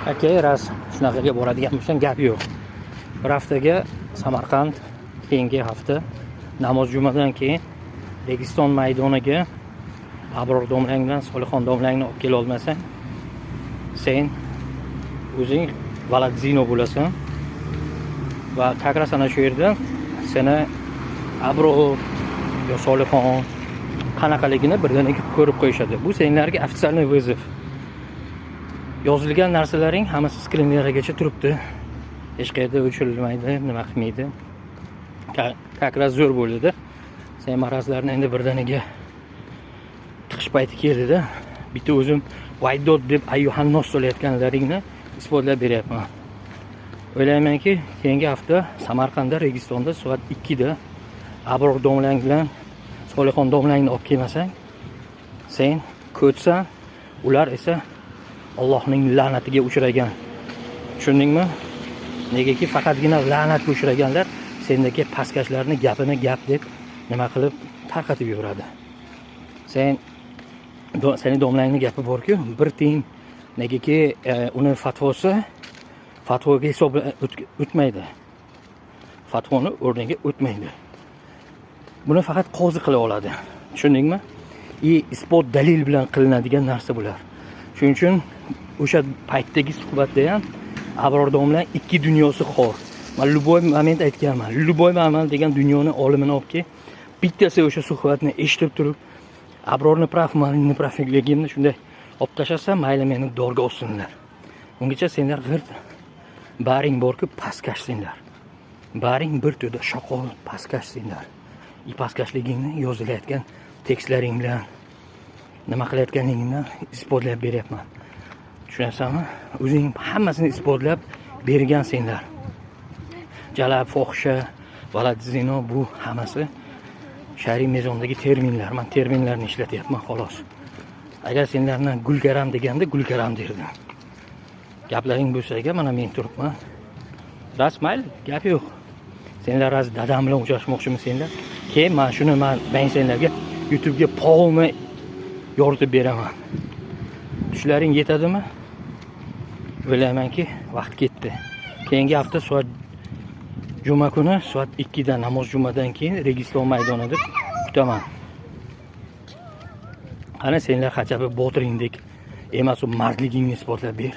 aka ras shunaqaga boradigan bo'lsam gap yo'q. Bir haftaga Samarqand, keyingi hafta namoz jumadan keyin Registon maydoniga Abror domlang bilan Solixon domlangni olib kela olmasang, sen o'zing Valadzino bo'lasan va taqras ana shu yerda seni Abror yo Solixon qanaqaligini birdaniga ko'rib qo'yishadi. Bu senlarga ofitsialniy vizov. Yozilgan narsalaring hammasi skrinlargacha turibdi. Hech qayerda o'chirilmaydi, nima qilmaydi. Taqras zo'r bo'ldi-da. Sen marazlarni endi birdaniga tiqish payti keldi-da. Bitta o'zim Vaydod deb ayyuhannos so'layotganlaringni isbotlab beryapman. O'ylaymanki, keyingi hafta Samarqandda, Registonda soat 2 da Abror domlang bilan Solixon domlangni olib kelmasang, sen ko'tsan, ular esa Allohning la'natiga uchragan. Tushundingmi? Negaki faqatgina la'natga uchraganlar sendagi pastkashlarni gapini gap deb nima qilib tarqatib yuboradi. Seni domlangning gapi bor-ku, bir tiyin negaki uni fatvoga hisob o'tmaydi. Fatvoni o'rniga o'tmaydi. Buni faqat qozi qila oladi. Tushundingmi? Isbot dalil bilan qilinadigan narsa bular. Shuning uchun o'sha paytdagi suhbatda ham Abror domlang ikki dunyosi xor. Men luboy moment aytganman. Luboy moment degan dunyoni olimini olibki, bittasi o'sha suhbatni eshitib turib, Abrorni pravmanini pravligimni shunday olib tashasa, mayli meni dorga olsinlar. Ungacha senlar g'irt baring borku pastkashsinglar. Baring bir to'da shoqol pastkashsinglar. Pastkashligingni yozilayotgan tekstlaring bilan nima qilayotganingni isbotlab beryapman. Tushunasanmi? O'zing hammasini isbotlab bergan senlar. Jalab, fohisha, valadzino bu hammasi shariy mezondagi terminlar. Men terminlarni ishlatyapman xolos. Agar senlarni gulkaram deganda gulkaram derdim. Gaplaring bo'lsa-ga mana men turibman. Rasmayl, gap yo'q. Senlar raz dadam bilan uchrashmoqchimi senlar? Keyin men shuni men senlarga YouTube'ga polni yoritib beraman. Tushlaring yetadimi? O'ylaymanki, vaqt ketdi. Keyingi hafta soat juma kuni soat 2 da namoz jumadan keyin Registon maydonida kutaman. Ana senlar hajabı botiringdek emas, mardligingni isbotlab ber.